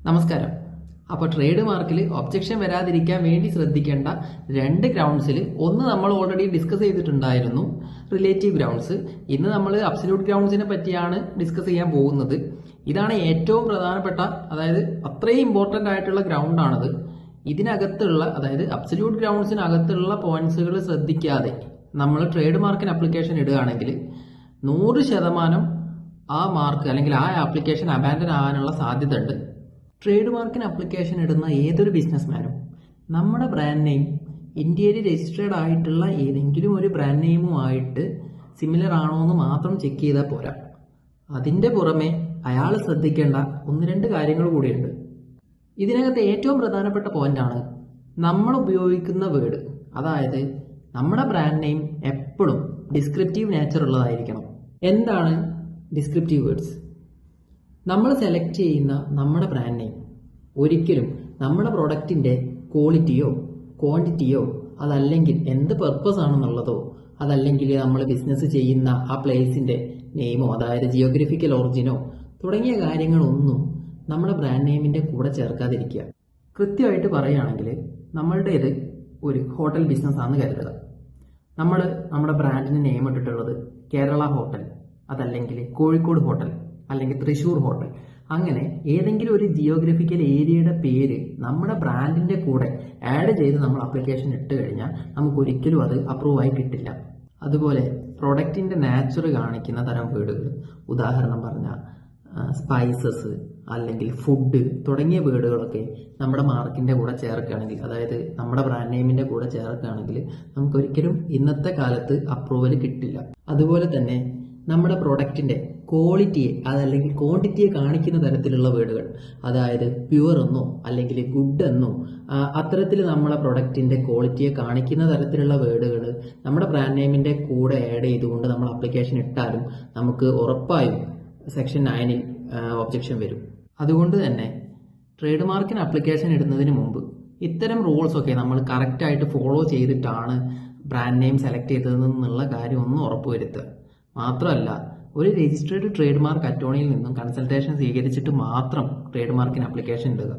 നമസ്കാരം. അപ്പോൾ ട്രേഡ് മാർക്കിൽ ഒബ്ജക്ഷൻ വരാതിരിക്കാൻ വേണ്ടി ശ്രദ്ധിക്കേണ്ട രണ്ട് ഗ്രൗണ്ട്സിൽ ഒന്ന് നമ്മൾ ഓൾറെഡി ഡിസ്കസ് ചെയ്തിട്ടുണ്ടായിരുന്നു, റിലേറ്റീവ് ഗ്രൗണ്ട്സ്. ഇന്ന് നമ്മൾ അബ്സല്യൂട്ട് ഗ്രൗണ്ട്സിനെ പറ്റിയാണ് ഡിസ്കസ് ചെയ്യാൻ പോകുന്നത്. ഇതാണ് ഏറ്റവും പ്രധാനപ്പെട്ട, അതായത് അത്രയും ഇമ്പോർട്ടൻ്റ് ആയിട്ടുള്ള ഗ്രൗണ്ടാണത്. ഇതിനകത്തുള്ള, അതായത് അബ്സല്യൂട്ട് ഗ്രൗണ്ട്സിനകത്തുള്ള പോയിന്റ്സുകൾ ശ്രദ്ധിക്കാതെ നമ്മൾ ട്രേഡ് മാർക്കിന് അപ്ലിക്കേഷൻ ഇടുകയാണെങ്കിൽ 100% ആ മാർക്ക് അല്ലെങ്കിൽ ആ ആപ്ലിക്കേഷൻ അബാൻഡൻ ആകാനുള്ള സാധ്യത ഉണ്ട്. ട്രേഡ് മാർക്കിന് അപ്ലിക്കേഷൻ ഇടുന്ന ഏതൊരു ബിസിനസ്മാനും നമ്മുടെ ബ്രാൻഡ് നെയിം ഇന്ത്യയിൽ രജിസ്റ്റേർഡ് ആയിട്ടുള്ള ഏതെങ്കിലും ഒരു ബ്രാൻഡ് നെയിമുമായിട്ട് സിമിലർ ആണോ എന്ന് മാത്രം ചെക്ക് ചെയ്താൽ പോരാ. അതിൻ്റെ പുറമെ അയാൾ ശ്രദ്ധിക്കേണ്ട ഒന്ന് രണ്ട് കാര്യങ്ങൾ കൂടിയുണ്ട്. ഇതിനകത്ത് ഏറ്റവും പ്രധാനപ്പെട്ട പോയിന്റാണ് നമ്മൾ ഉപയോഗിക്കുന്ന വേർഡ്. അതായത് നമ്മുടെ ബ്രാൻഡ് നെയിം എപ്പോഴും ഡിസ്ക്രിപ്റ്റീവ് നേച്ചർ ഉള്ളതായിരിക്കണം. എന്താണ് ഡിസ്ക്രിപ്റ്റീവ് വേർഡ്സ്? നമ്മൾ സെലക്ട് ചെയ്യുന്ന നമ്മുടെ ബ്രാൻഡ് നെയിം ഒരിക്കലും നമ്മുടെ പ്രൊഡക്റ്റിൻ്റെ ക്വാളിറ്റിയോ ക്വാണ്ടിറ്റിയോ അതല്ലെങ്കിൽ എന്ത് പർപ്പസ് ആണെന്നുള്ളതോ അതല്ലെങ്കിൽ നമ്മൾ ബിസിനസ് ചെയ്യുന്ന ആ പ്ലേസിൻ്റെ നെയിമോ അതായത് ജിയോഗ്രഫിക്കൽ ഒറിജിനോ തുടങ്ങിയ കാര്യങ്ങളൊന്നും നമ്മുടെ ബ്രാൻഡ് നെയിമിൻ്റെ കൂടെ ചേർക്കാതിരിക്കുക. കൃത്യമായിട്ട് പറയുകയാണെങ്കിൽ നമ്മളുടേത് ഒരു ഹോട്ടൽ ബിസിനസ് ആണെന്ന് കരുതുക. നമ്മൾ നമ്മുടെ ബ്രാൻഡിന് നെയിം ഇട്ടിട്ടുള്ളത് കേരള ഹോട്ടൽ, അതല്ലെങ്കിൽ കോഴിക്കോട് ഹോട്ടൽ, അല്ലെങ്കിൽ തൃശ്ശൂർ ഹോട്ടൽ. അങ്ങനെ ഏതെങ്കിലും ഒരു ജിയോഗ്രഫിക്കൽ ഏരിയയുടെ പേര് നമ്മുടെ ബ്രാൻഡിന്റെ കൂടെ ആഡ് ചെയ്ത് നമ്മൾ ആപ്ലിക്കേഷൻ ഇട്ട് കഴിഞ്ഞാൽ നമുക്ക് ഒരിക്കലും അത് അപ്രൂവ് ആയി കിട്ടില്ല. അതുപോലെ പ്രൊഡക്റ്റിന്റെ നാച്ചർ കാണിക്കുന്ന തരം വേർഡുകൾ, ഉദാഹരണം പറഞ്ഞാൽ സ്പൈസസ് അല്ലെങ്കിൽ ഫുഡ് തുടങ്ങിയ വേർഡുകളൊക്കെ നമ്മുടെ മാർക്കിന്റെ കൂടെ ചേർക്കുകയാണെങ്കിൽ, അതായത് നമ്മുടെ ബ്രാൻഡ് നെയിമിന്റെ കൂടെ ചേർക്കുകയാണെങ്കിൽ നമുക്കൊരിക്കലും ഇന്നത്തെ കാലത്ത് അപ്രൂവൽ കിട്ടില്ല. അതുപോലെ തന്നെ നമ്മുടെ പ്രൊഡക്റ്റിന്റെ ക്വാളിറ്റിയെ അതല്ലെങ്കിൽ ക്വാണ്ടിറ്റിയെ കാണിക്കുന്ന തരത്തിലുള്ള വേർഡുകൾ, അതായത് പ്യുവർ എന്നോ അല്ലെങ്കിൽ ഗുഡ് എന്നോ അത്തരത്തിൽ നമ്മളെ പ്രൊഡക്റ്റിന്റെ ക്വാളിറ്റിയെ കാണിക്കുന്ന തരത്തിലുള്ള വേർഡുകൾ നമ്മുടെ ബ്രാൻഡ് നെയിമിന്റെ കൂടെ ആഡ് ചെയ്തുകൊണ്ട് നമ്മൾ ആപ്ലിക്കേഷൻ ഇട്ടാലും നമുക്ക് ഉറപ്പായും സെക്ഷൻ 9 ഒബ്ജക്ഷൻ വരും. അതുകൊണ്ട് തന്നെ ട്രേഡ് മാർക്കിന് അപ്ലിക്കേഷൻ ഇടുന്നതിന് മുമ്പ് ഇത്തരം റൂൾസ് ഒക്കെ നമ്മൾ കറക്റ്റായിട്ട് ഫോളോ ചെയ്തിട്ടാണ് ബ്രാൻഡ് നെയിം സെലക്ട് ചെയ്തതെന്നുള്ള കാര്യം ഒന്ന് ഉറപ്പുവരുത്തുക. മാത്രമല്ല, ഒരു രജിസ്ട്രേഡ് ട്രേഡ് മാർക്ക് അറ്റോർണിയിൽ നിന്നും കൺസൾട്ടേഷൻ സ്വീകരിച്ചിട്ട് മാത്രം ട്രേഡ് മാർക്കിന് അപ്ലിക്കേഷൻ ഇടുക.